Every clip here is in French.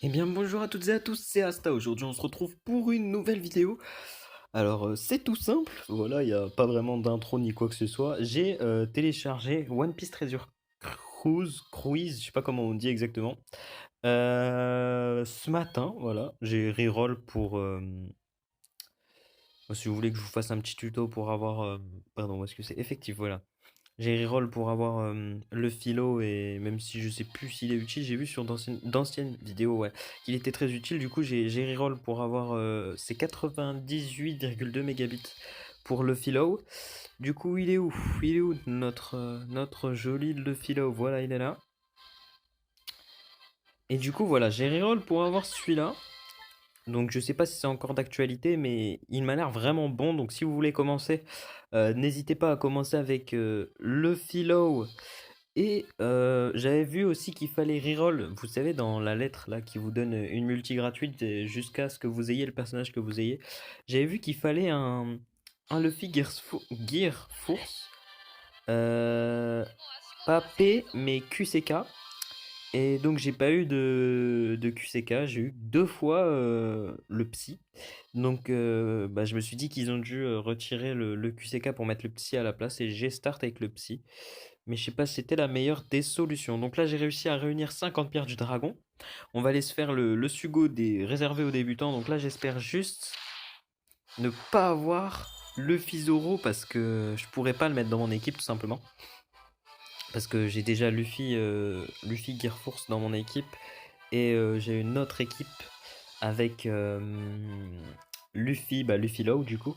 Eh bien bonjour à toutes et à tous, c'est Asta. Aujourd'hui on se retrouve pour une nouvelle vidéo. Alors c'est tout simple, voilà, il n'y a pas vraiment d'intro ni quoi que ce soit. J'ai téléchargé One Piece Treasure Cruise, je sais pas comment on dit exactement. Ce matin, voilà, j'ai reroll pour... si vous voulez que je vous fasse un petit tuto pour avoir... pardon, où est-ce que c'est effectif, voilà. J'ai reroll pour avoir le philo et même si je sais plus s'il est utile, j'ai vu sur d'anciennes vidéos ouais, qu'il était très utile. Du coup, j'ai reroll pour avoir ces 98,2 mégabits pour le philo. Du coup, il est où? Il est où notre joli le philo? Voilà, il est là. Et du coup, voilà, j'ai reroll pour avoir celui-là. Donc je sais pas si c'est encore d'actualité, mais il m'a l'air vraiment bon. Donc si vous voulez commencer, n'hésitez pas à commencer avec le philo. Et j'avais vu aussi qu'il fallait reroll, vous savez, dans la lettre là qui vous donne une multi gratuite jusqu'à ce que vous ayez le personnage que vous ayez. J'avais vu qu'il fallait un Luffy Gear Force, euh, pas P mais QCK. Et donc j'ai pas eu de QCK, j'ai eu deux fois le psy. Donc bah, je me suis dit qu'ils ont dû retirer le QCK pour mettre le psy à la place et j'ai start avec le psy. Mais je sais pas si c'était la meilleure des solutions. Donc là j'ai réussi à réunir 50 pierres du dragon. On va aller se faire le sugo des réservés aux débutants. Donc là j'espère juste ne pas avoir le Zoro parce que je pourrais pas le mettre dans mon équipe tout simplement. Parce que j'ai déjà Luffy Gear Force dans mon équipe et j'ai une autre équipe avec Luffy, bah Luffy Low du coup.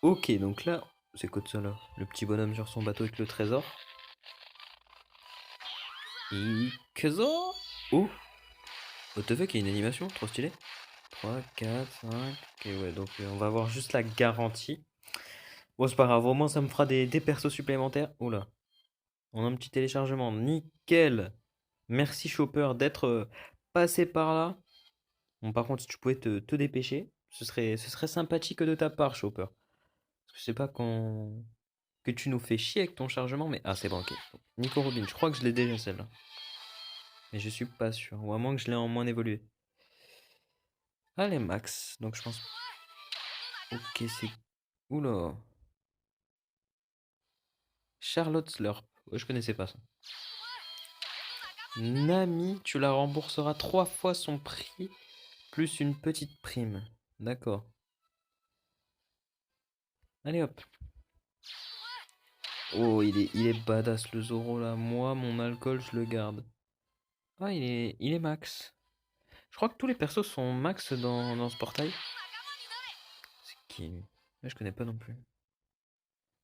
Ok, donc là, c'est quoi de ça là? Le petit bonhomme sur son bateau avec le trésor. Ikezo. Oh, what the fuck, il y a une animation, trop stylé. 3, 4, 5. Ok, ouais, donc on va avoir juste la garantie. Bon, c'est pas grave, au moins ça me fera des persos supplémentaires. Oula, on a un petit téléchargement, nickel. Merci Chopper d'être passé par là. Bon, par contre, si tu pouvais te dépêcher, ce serait sympathique de ta part, Chopper. Parce que c'est pas que tu nous fais chier avec ton chargement, mais... Ah, c'est bon, ok. Nico Robin, je crois que je l'ai déjà celle-là. Mais je suis pas sûr. Ou à moins que je l'ai en moins évolué. Allez, max. Donc je pense... Ok, c'est... Oula. Charlotte Slurp. Ouais, je connaissais pas ça. Nami, tu la rembourseras 3 fois son prix, plus une petite prime. D'accord. Allez hop. Oh, il est badass le Zoro là. Moi, mon alcool, je le garde. Ah, il est max. Je crois que tous les persos sont max dans ce portail. C'est qui lui? Là, je connais pas non plus.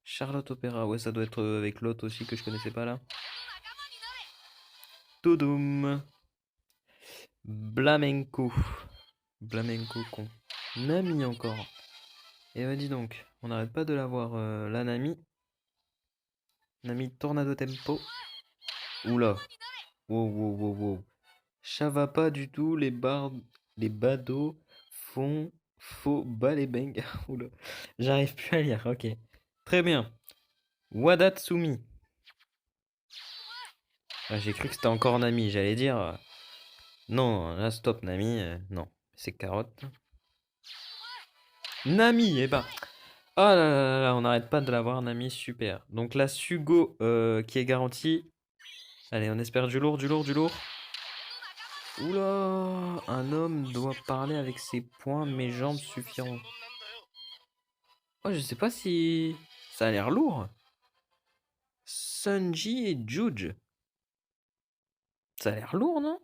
Charlotte Opera, ouais, ça doit être avec l'autre aussi que je connaissais pas là. Todoum. Blamenco. Blamenco con. Nami encore. Et bah dis donc, on n'arrête pas de l'avoir la Nami. Nami Tornado Tempo. Oula. Wow, wow, wow, wow. Ça va pas du tout, les badauds font faux bas les bang. Oula. J'arrive plus à lire, ok. Très bien. Wadatsumi. Ah, j'ai cru que c'était encore Nami, j'allais dire. Non, là stop Nami, non. C'est carotte. Nami, eh ben. Oh là là là là, on n'arrête pas de l'avoir, Nami, super. Donc la Sugo qui est garantie. Allez, on espère du lourd, du lourd, du lourd. Oula, un homme doit parler avec ses poings, mes jambes suffiront. Oh, je sais pas si ça a l'air lourd. Sunji et Juge. Ça a l'air lourd, non?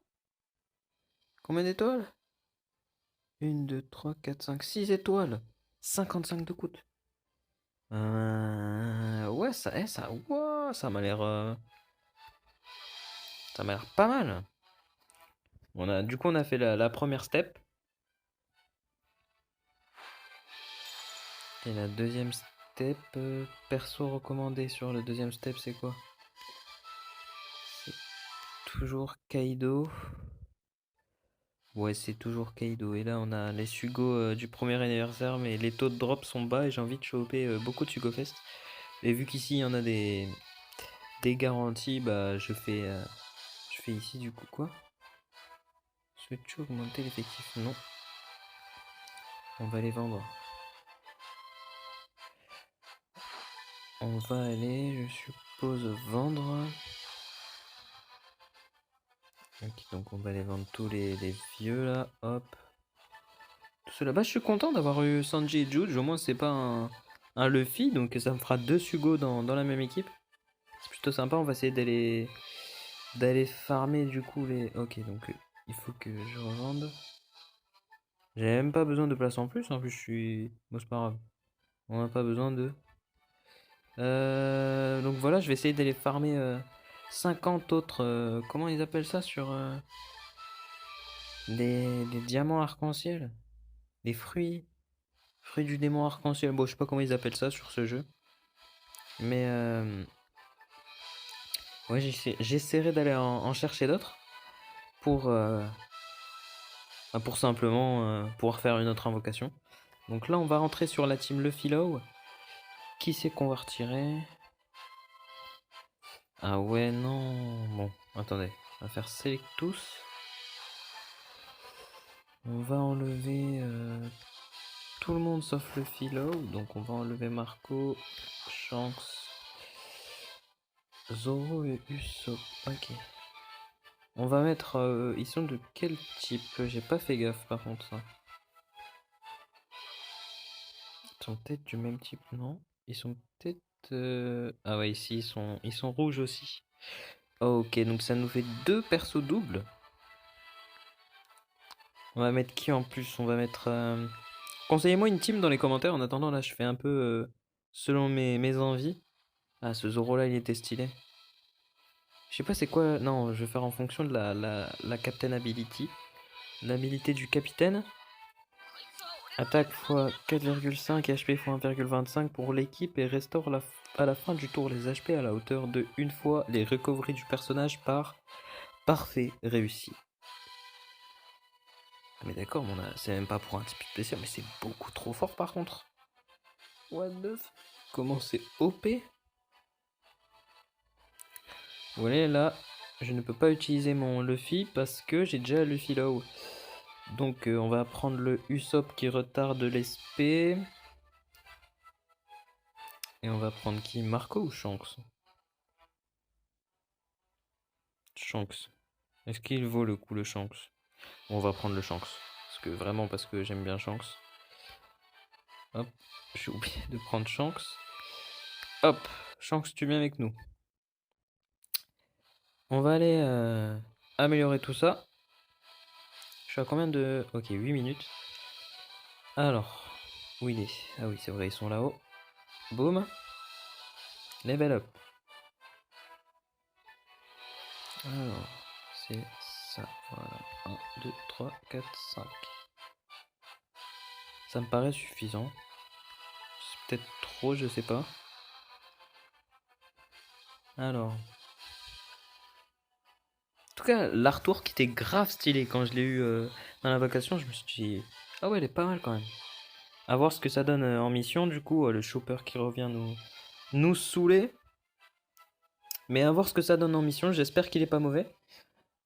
Combien d'étoiles? 1, 2, 3, 4, 5, 6 étoiles. 55 de coûte. Ouais, ouah, ça m'a l'air pas mal. Du coup, on a fait la première step. Et la deuxième step, perso recommandé sur le deuxième step, c'est quoi? C'est toujours Kaido. Ouais, c'est toujours Kaido. Et là, on a les Sugo du premier anniversaire, mais les taux de drop sont bas et j'ai envie de choper beaucoup de Sugo Fest. Et vu qu'ici, il y en a des garanties, bah, je fais ici du coup quoi? Souhaites-tu augmenter l'effectif? Non. On va les vendre. On va aller, je suppose, vendre. Ok, donc on va les vendre tous les vieux là. Hop. Tout cela. Bah, je suis content d'avoir eu Sanji et Jude. Au moins, c'est pas un Luffy. Donc ça me fera 2 Sugo dans la même équipe. C'est plutôt sympa. On va essayer d'aller farmer du coup les. Ok, donc il faut que je revende. J'ai même pas besoin de place en plus. En plus, je suis. Bon, c'est pas grave. On n'a pas besoin de. Donc voilà, je vais essayer d'aller farmer 50 autres. Comment ils appellent ça sur des diamants arc-en-ciel? Les fruits. Fruits du démon arc-en-ciel. Bon, je sais pas comment ils appellent ça sur ce jeu. Mais ouais, j'essaierai d'aller en chercher d'autres pour, pour simplement pouvoir faire une autre invocation. Donc là, on va rentrer sur la team Luffy Low. Qui c'est qu'on va retirer? Ah ouais, non. Bon, attendez. On va faire select tous. On va enlever tout le monde sauf le philo. Donc on va enlever Marco, Shanks, Zoro et Usopp. Ok. On va mettre... ils sont de quel type? J'ai pas fait gaffe par contre ça. Ils sont peut-être du même type, non? Ils sont peut-être... Ah ouais, ici ils sont rouges aussi. Ok, donc ça nous fait 2 persos doubles. On va mettre qui en plus? On va mettre... Conseillez-moi une team dans les commentaires. En attendant, là, je fais un peu selon mes envies. Ah, ce Zoro là, il était stylé. Je sais pas c'est quoi. Non, je vais faire en fonction de la Captain Ability. L'habilité du capitaine. Attaque x 4,5 HP x 1,25 pour l'équipe et restaure à la fin du tour les HP à la hauteur de une fois les recoveries du personnage par parfait réussi. Mais d'accord, c'est même pas pour un type spécial, mais c'est beaucoup trop fort par contre. What the f... Comment c'est OP? Vous voyez là, je ne peux pas utiliser mon Luffy parce que j'ai déjà Luffy Low. Donc on va prendre le Usopp qui retarde l'SP. Et on va prendre qui? Marco ou Shanks? Shanks. Est-ce qu'il vaut le coup le Shanks? On va prendre le Shanks. Parce que j'aime bien Shanks. Hop, j'ai oublié de prendre Shanks. Hop, Shanks, tu viens avec nous. On va aller améliorer tout ça. Je suis à combien de... Ok, 8 minutes. Alors, où il est? Ah oui, c'est vrai, ils sont là-haut. Boum. Level up. Alors, c'est ça. Voilà. 1, 2, 3, 4, 5. Ça me paraît suffisant. C'est peut-être trop, je sais pas. Alors. En tout cas, l'artwork était grave stylé. Quand je l'ai eu dans la vacation, je me suis dit... Ah ouais, elle est pas mal quand même. A voir ce que ça donne en mission, du coup. Le chopper qui revient nous saouler. Mais à voir ce que ça donne en mission. J'espère qu'il est pas mauvais.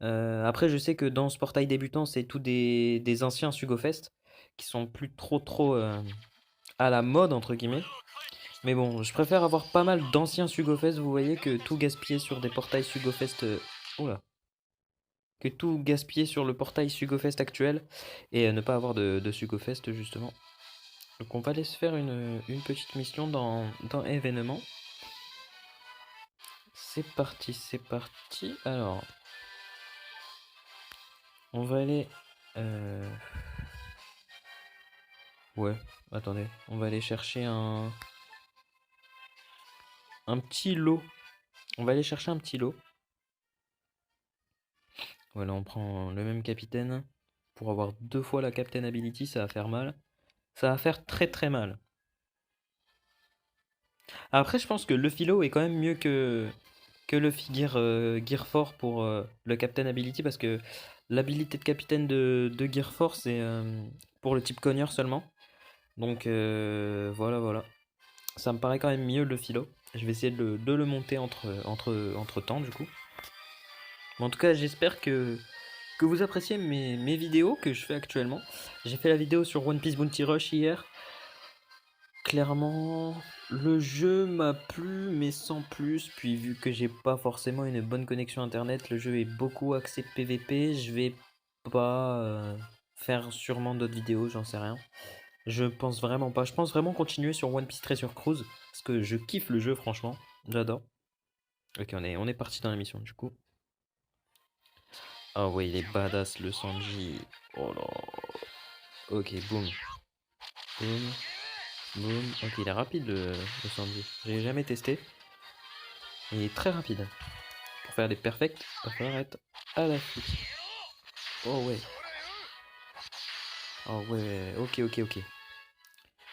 Après, je sais que dans ce portail débutant, c'est tout des anciens Sugofest qui sont plus trop à la mode, entre guillemets. Mais bon, je préfère avoir pas mal d'anciens Sugofest, vous voyez, que tout gaspiller sur des portails Sugofest. Oula. Que tout gaspiller sur le portail Sugofest actuel et ne pas avoir de Sugofest, justement. Donc, on va aller se faire une petite mission dans événement. C'est parti, c'est parti. Alors. On va aller... Ouais, attendez. On va aller chercher un petit lot. On va aller chercher un petit lot. Voilà, on prend le même capitaine. Pour avoir 2 fois la Captain Ability, ça va faire mal. Ça va faire très mal. Après, je pense que le philo est quand même mieux que le Gear 4 pour le Captain Ability. Parce que l'habilité de capitaine de Gear 4, c'est pour le type cogneur seulement. Donc voilà. Ça me paraît quand même mieux le philo. Je vais essayer de le monter entre temps du coup. Mais en tout cas, j'espère que que vous appréciez mes vidéos que je fais actuellement. J'ai fait la vidéo sur One Piece Bounty Rush hier. Clairement, le jeu m'a plu, mais sans plus. Puis vu que j'ai pas forcément une bonne connexion internet, le jeu est beaucoup axé PVP. Je vais pas faire sûrement d'autres vidéos, j'en sais rien. Je pense vraiment pas. Je pense vraiment continuer sur One Piece Treasure Cruise parce que je kiffe le jeu, franchement. J'adore. Ok, on est parti dans la mission du coup. Ah ouais, il est badass le Sanji. Oh là. Ok, boum. Boum. Boum. Ok, il est rapide le Sanji. J'ai jamais testé. Il est très rapide. Pour faire des perfects, il va falloir être à l'affût. Oh ouais. Oh ouais. Ok, ok, ok.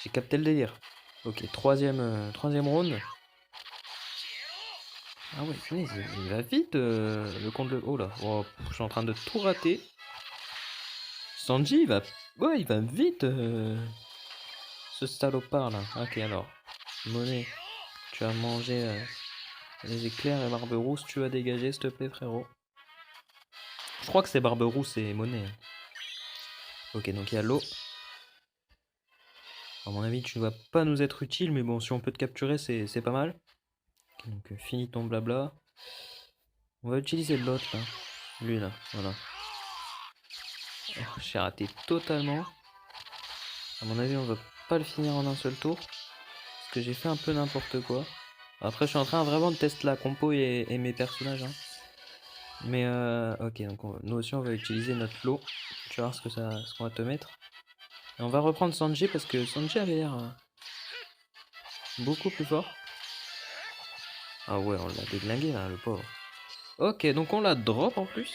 J'ai capté le délire. Ok, troisième round. Ah ouais, punaise, il va vite le compte de... Oh là, oh, je suis en train de tout rater. Sanji, il va... Ouais, il va vite ce salopard là. Ok, alors. Monnaie, tu as mangé les éclairs et Barberousse, tu as dégagé s'il te plaît frérot. Je crois que c'est Barberousse et Monnaie. Ok, donc il y a l'eau. À mon avis, tu ne vas pas nous être utile, mais bon, si on peut te capturer, c'est pas mal. Ok, donc finis ton blabla. On va utiliser l'autre là. Lui là, voilà. Oh, j'ai raté totalement. À mon avis, on va pas le finir en un seul tour. Parce que j'ai fait un peu n'importe quoi. Après, je suis en train vraiment de tester la compo et mes personnages. Hein. Mais ok, donc nous aussi, on va utiliser notre lot. Tu vas voir ce qu'on va te mettre. Et on va reprendre Sanji parce que Sanji avait l'air beaucoup plus fort. Ah ouais, on l'a déglingué là, le pauvre. Ok, donc on la drop en plus.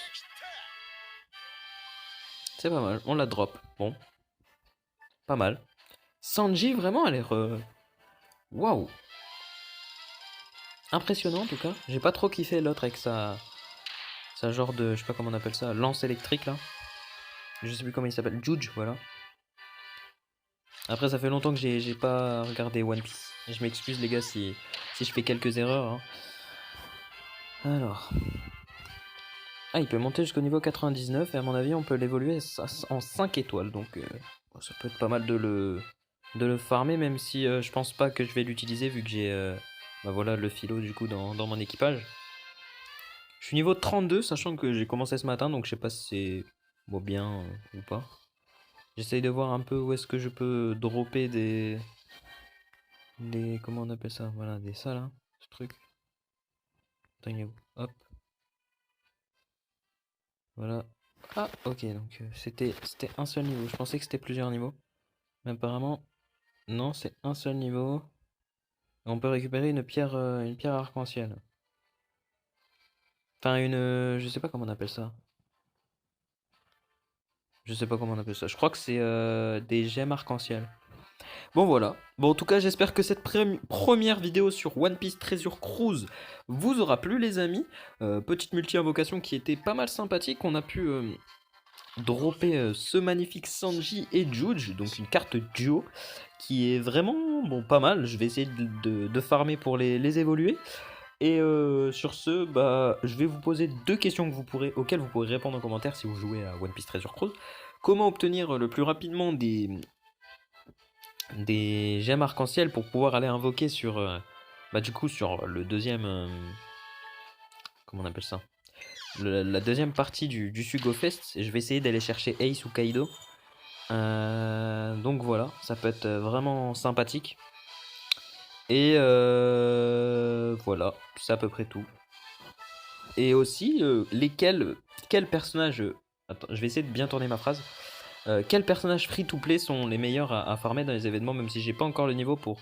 C'est pas mal, on la drop. Bon, pas mal. Sanji, vraiment, a l'air... Waouh. Impressionnant en tout cas. J'ai pas trop kiffé l'autre avec sa genre de... Je sais pas comment on appelle ça. Lance électrique là. Je sais plus comment il s'appelle. Juge, voilà. Après, ça fait longtemps que j'ai pas regardé One Piece. Je m'excuse les gars si je fais quelques erreurs. Hein. Alors... Ah, il peut monter jusqu'au niveau 99 et à mon avis, on peut l'évoluer en 5 étoiles. Donc, ça peut être pas mal de le farmer, même si je pense pas que je vais l'utiliser vu que j'ai bah voilà, le philo du coup dans mon équipage. Je suis niveau 32, sachant que j'ai commencé ce matin, donc je sais pas si c'est bon, bien ou pas. J'essaye de voir un peu où est-ce que je peux dropper des... Comment on appelle ça? Voilà, des ça là, ce truc. Attends, il est où? Hop. Voilà. Ah, ok, donc c'était un seul niveau. Je pensais que c'était plusieurs niveaux. Mais apparemment, non, c'est un seul niveau. Et on peut récupérer une pierre arc-en-ciel. Enfin, je sais pas comment on appelle ça. Je sais pas comment on appelle ça. Je crois que c'est des gemmes arc-en-ciel. Bon voilà. Bon en tout cas j'espère que cette première vidéo sur One Piece Treasure Cruise vous aura plu les amis. Petite multi-invocation qui était pas mal sympathique. On a pu dropper ce magnifique Sanji et Juge. Donc une carte duo qui est vraiment bon pas mal. Je vais essayer de farmer pour les évoluer. Et sur ce, bah, je vais vous poser deux questions auxquelles vous pourrez répondre en commentaire si vous jouez à One Piece Treasure Cruise. Comment obtenir le plus rapidement des gemmes arc-en-ciel pour pouvoir aller invoquer sur, bah, du coup, sur le deuxième... comment on appelle ça? La deuxième partie du Sugo Fest. Et je vais essayer d'aller chercher Ace ou Kaido. Donc voilà, ça peut être vraiment sympathique. Et voilà, c'est à peu près tout. Et aussi, quels personnages... attends, je vais essayer de bien tourner ma phrase. Quels personnages free-to-play sont les meilleurs à farmer dans les événements, même si j'ai pas encore le niveau pour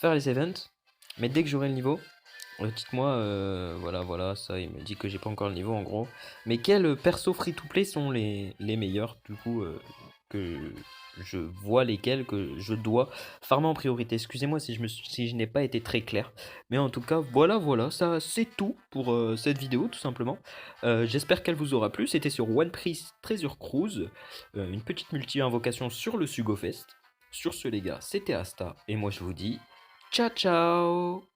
faire les events. Mais dès que j'aurai le niveau, dites-moi, voilà, ça, il me dit que j'ai pas encore le niveau en gros. Mais quels persos free-to-play sont les meilleurs, du coup, que je vois lesquels que je dois farmer en priorité. Excusez-moi si je n'ai pas été très clair. Mais en tout cas, voilà, ça c'est tout pour cette vidéo, tout simplement. J'espère qu'elle vous aura plu. C'était sur One Piece Treasure Cruise, une petite multi-invocation sur le Sugo Fest. Sur ce les gars, c'était Asta, et moi je vous dis ciao ciao.